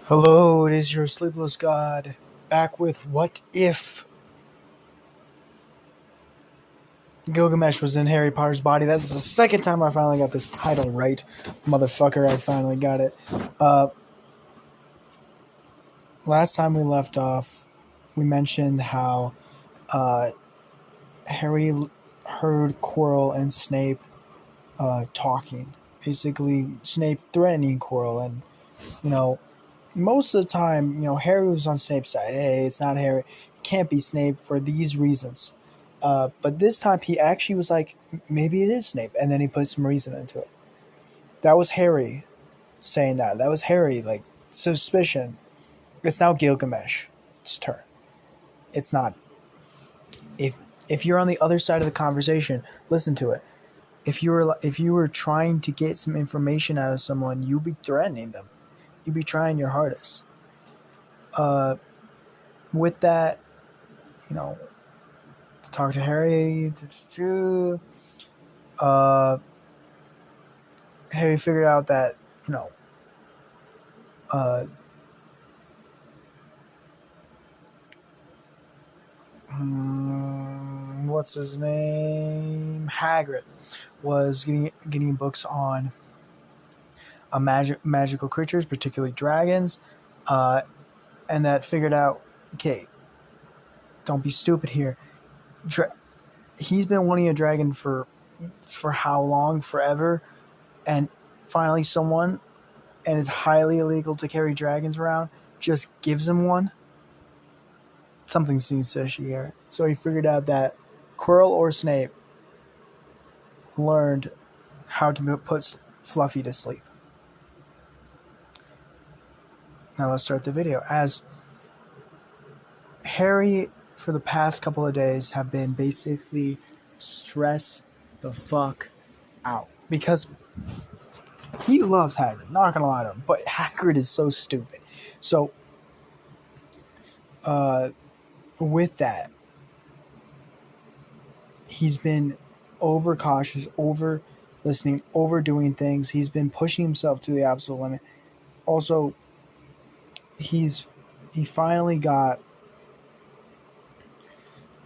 Hello, it is your sleepless god, back with What If Gilgamesh was in Harry Potter's body. That's the second time I finally got this title right. Motherfucker, I finally got it. Uh, Last time we left off, we mentioned how uh, Harry heard Quirrell and Snape talking. Basically, Snape threatening Quirrell, and, you know, most of the time, Harry was on Snape's side. Hey, it's not Harry. It can't be Snape for these reasons. But this time he actually was like, maybe it is Snape. And then he put some reason into it. That was Harry saying that. That was Harry, like, suspicion. It's now Gilgamesh's turn. It's not. If if you're on the other side of the conversation, listen to it. If you were trying to get some information out of someone, you'd be threatening them. You'd be trying your hardest. Uh, with that, you know, to talk to Harry. Uh, Harry figured out that, uh, what's his name? Hagrid was getting books on magical creatures, particularly dragons, uh, and that figured out, okay, don't be stupid here. He's been wanting a dragon for how long? Forever, and finally someone, and it's highly illegal to carry dragons around, just gives him one. Something seems fishy here. So he figured out that Quirrell or Snape learned how to put Fluffy to sleep. Now let's start the video. As Harry, for the past couple of days, have been basically stressed the fuck out. Because he loves Hagrid, not gonna lie to him, but Hagrid is so stupid. So, with that, he's been overcautious, over listening, overdoing things. He's been pushing himself to the absolute limit. Also, he finally got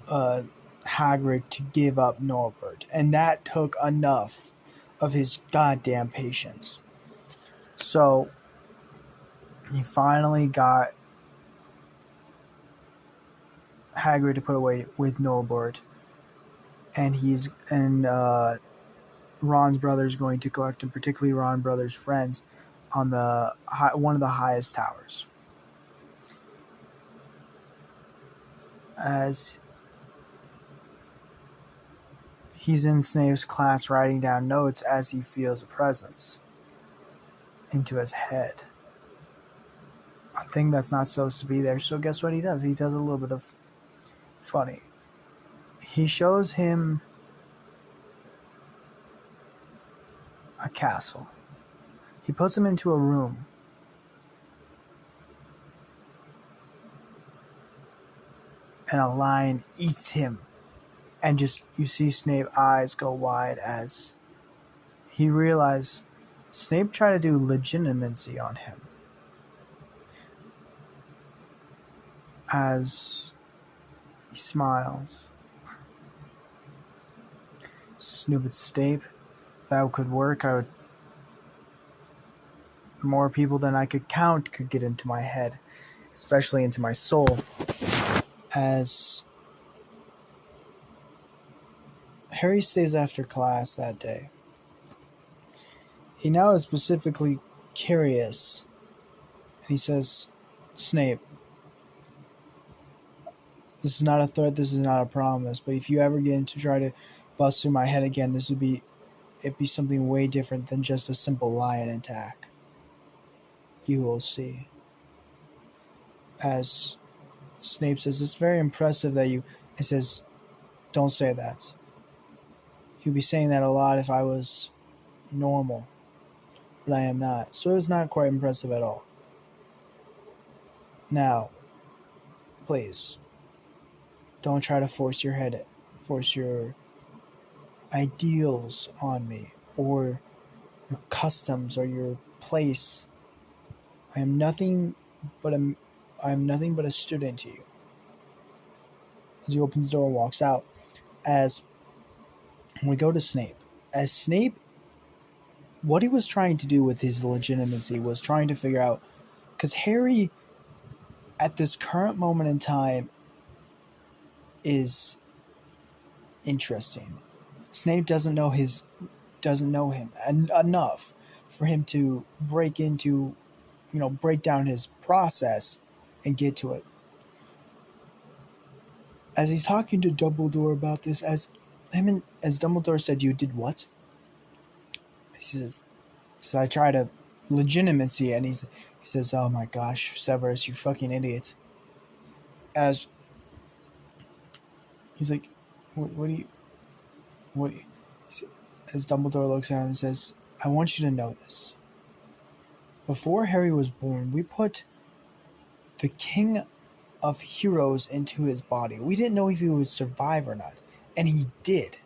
Hagrid to give up Norbert, and that took enough of his goddamn patience. So he finally got Hagrid to put away with Norbert, and Ron's brother's going to collect him, particularly Ron brother's friends, on one of the highest towers. As he's in Snape's class writing down notes as he feels a presence into his head. A thing that's not supposed to be there. So guess what he does? He does a little bit of funny. He shows him a castle. He puts him into a room. And a lion eats him. And just, you see Snape's eyes go wide as he realized Snape tried to do legitimacy on him. As he smiles. Stupid Snape. If that could work, more people than I could count could get into my head, especially into my soul. As Harry stays after class that day, he now is specifically curious. He says, Snape, this is not a threat, this is not a promise, but if you ever get to try to bust through my head again, it'd be something way different than just a simple lion attack. You will see. As Snape says, it's very impressive that you... It says, don't say that. You'd be saying that a lot if I was normal. But I am not. So it's not quite impressive at all. Now, please, don't try to force your ideals on me, or your customs, or your place. I am nothing but I'm nothing but a student to you. As he opens the door and walks out, as we go to Snape. As Snape, what he was trying to do with his legitimacy was trying to figure out, because Harry, at this current moment in time, is interesting. Snape doesn't know him enough for him to break down his process and get to it. As he's talking to Dumbledore about this, as Dumbledore said, "You did what?" He says, "I tried a legitimacy," and he says, "Oh my gosh, Severus, you fucking idiot." As he's like, what do you, as Dumbledore looks at him and says, "I want you to know this. Before Harry was born, we put the king of heroes into his body. We didn't know if he would survive or not, and he did.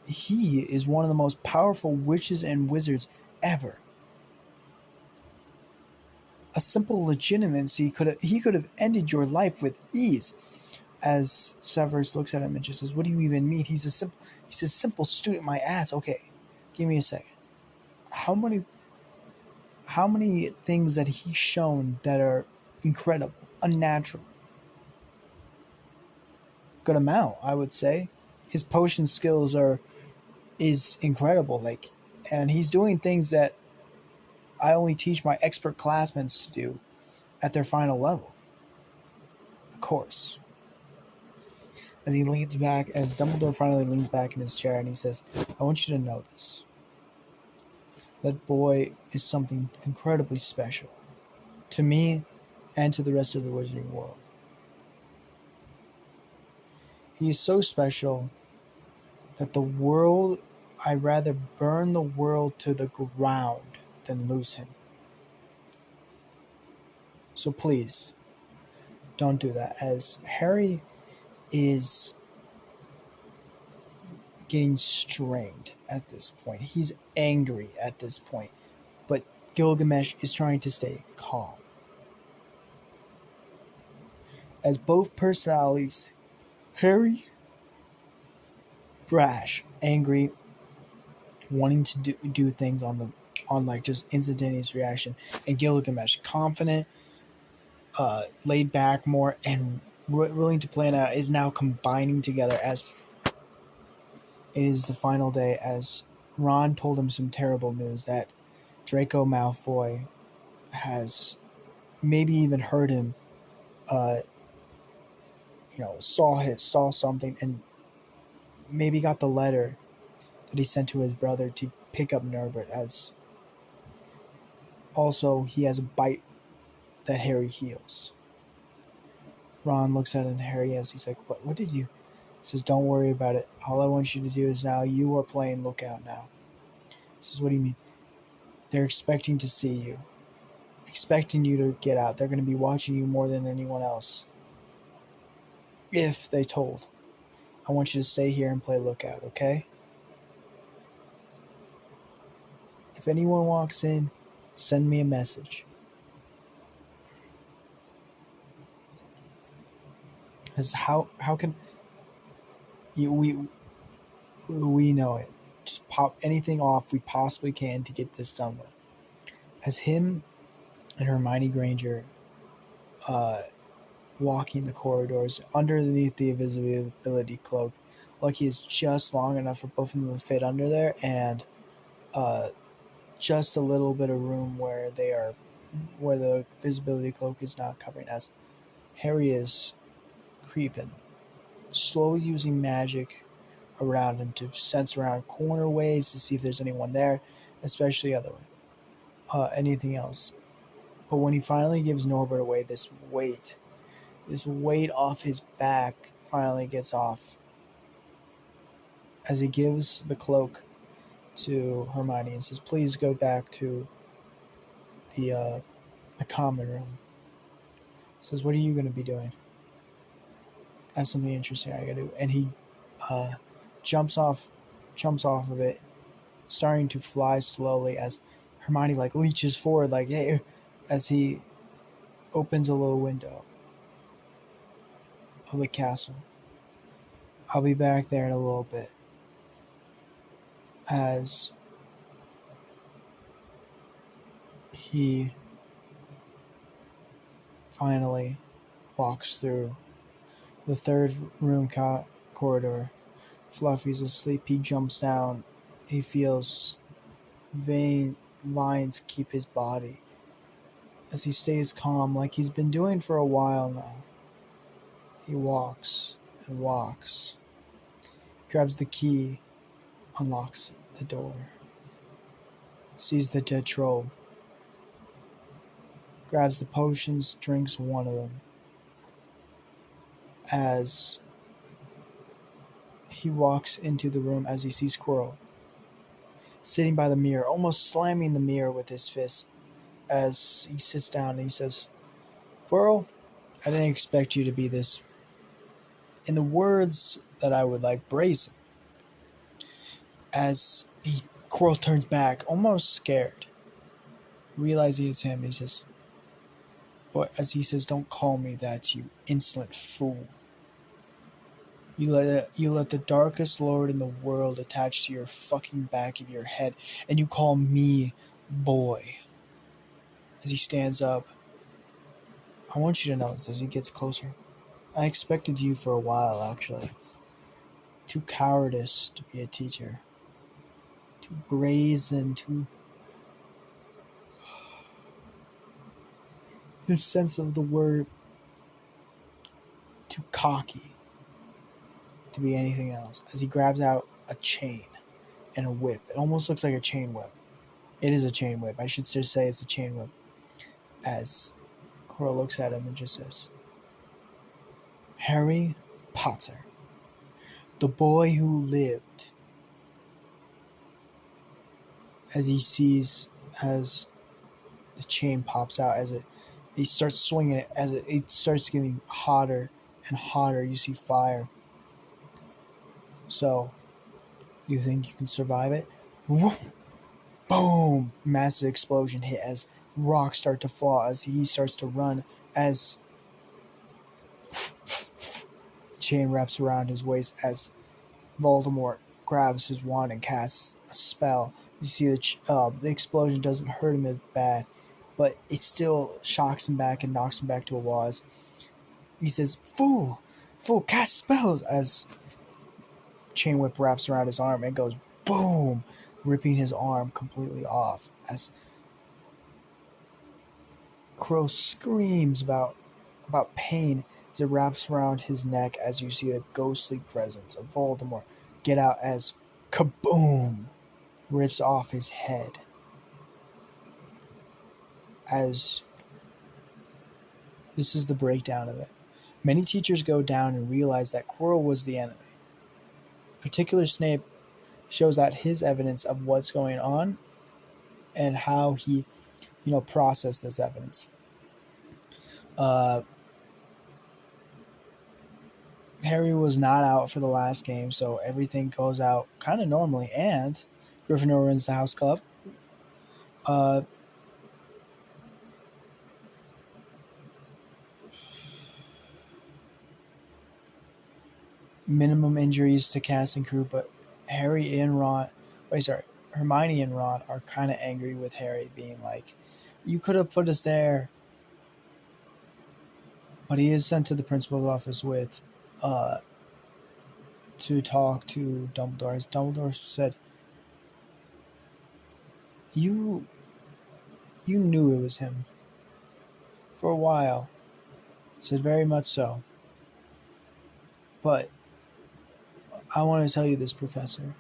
He is one of the most powerful witches and wizards ever. A simple legitimacy could have ended your life with ease." As Severus looks at him and just says, "What do you even mean?" He's a simple student, my ass. Okay, give me a second. How many things that he's shown that are incredible, unnatural? Good amount, I would say. His potion skills is incredible, and he's doing things that I only teach my expert classmates to do at their final level. Of course. As Dumbledore finally leans back in his chair and he says, "I want you to know this. That boy is something incredibly special to me and to the rest of the wizarding world. He is so special that I'd rather burn the world to the ground than lose him. So please, don't do that." As Harry is getting strained at this point. He's angry at this point. But Gilgamesh is trying to stay calm. As both personalities, Harry, brash, angry, wanting to do things on just instantaneous reaction, and Gilgamesh, confident, laid back more, and willing to plan out, is now combining together. As it is the final day, as Ron told him some terrible news that Draco Malfoy has maybe even heard him, saw something, and maybe got the letter that he sent to his brother to pick up Norbert. As also he has a bite that Harry heals. Ron looks at Harry as he's like, "What did you?" He says, "Don't worry about it. All I want you to do is now you are playing lookout now." He says, "What do you mean?" "They're expecting to see you. Expecting you to get out. They're going to be watching you more than anyone else. If they told. I want you to stay here and play lookout, okay? If anyone walks in, send me a message." Because how can we know it? Just pop anything off we possibly can to get this done with. As him and Hermione Granger walking the corridors underneath the invisibility cloak, lucky is just long enough for both of them to fit under there, and just a little bit of room where the visibility cloak is not covering. As Harry is creeping, slowly using magic around him to sense around corner ways to see if there's anyone there, especially anything else. But when he finally gives Norbert away, this weight off his back finally gets off. As he gives the cloak to Hermione and says, "Please go back to the common room." He says, "What are you going to be doing?" "I have something interesting I got to do." And he jumps off of it, starting to fly slowly as Hermione like leaches forward like, hey, as he opens a little window of the castle. I'll be back there in a little bit. As he finally walks through the third room corridor. Fluffy's asleep. He jumps down. He feels vein lines keep his body as he stays calm like he's been doing for a while now. He walks and walks, grabs the key, unlocks the door, sees the dead troll, grabs the potions, drinks one of them. As he walks into the room as he sees Quirrell sitting by the mirror, almost slamming the mirror with his fist. As he sits down and he says, Quirrell, I didn't expect you to be this, in the words that I would like, brazen. As Quirrell turns back, almost scared, realizing it's him, he says, but as he says, don't call me that, you insolent fool. You let the darkest lord in the world attach to your fucking back of your head, and you call me boy. As he stands up, I want you to know this as he gets closer. I expected you for a while, actually. Too cowardice to be a teacher. Too brazen, too... the sense of the word, too cocky to be anything else. As he grabs out a chain and a whip. It almost looks like a chain whip. It is a chain whip. I should just say it's a chain whip. As Quirrell looks at him and just says, Harry Potter, the boy who lived. As he sees, as the chain pops out, as he starts swinging it, as it starts getting hotter and hotter, you see fire. So, you think you can survive it? Boom! Massive explosion hit as rocks start to fall, as he starts to run, as the chain wraps around his waist, as Voldemort grabs his wand and casts a spell. You see the explosion doesn't hurt him as bad, but it still shocks him back and knocks him back to a wall. As he says, Fool, cast spells! As chain whip wraps around his arm and goes boom, ripping his arm completely off. As Quirrell screams about pain as it wraps around his neck, as you see the ghostly presence of Voldemort get out as kaboom rips off his head. As this is the breakdown of it. Many teachers go down and realize that Quirrell was the enemy. Particular Snape shows out his evidence of what's going on and how he, processed this evidence. Harry was not out for the last game, so everything goes out kind of normally, and Gryffindor wins the House Club. Minimum injuries to cast and crew, but Hermione and Ron are kind of angry with Harry, being like, you could have put us there. But he is sent to the principal's office to talk to Dumbledore. As Dumbledore said, you knew it was him. For a while. Said, very much so. But I want to tell you this, Professor.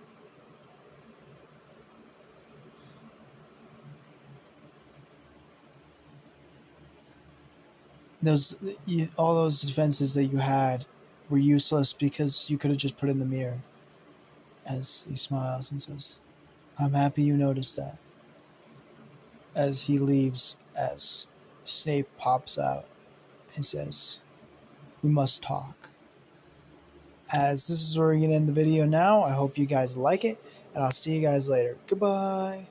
All those defenses that you had were useless because you could have just put it in the mirror. As he smiles and says, I'm happy you noticed that. As he leaves, as Snape pops out and says, we must talk. As this is where we're going to end the video now. I hope you guys like it. and I'll see you guys later. Goodbye.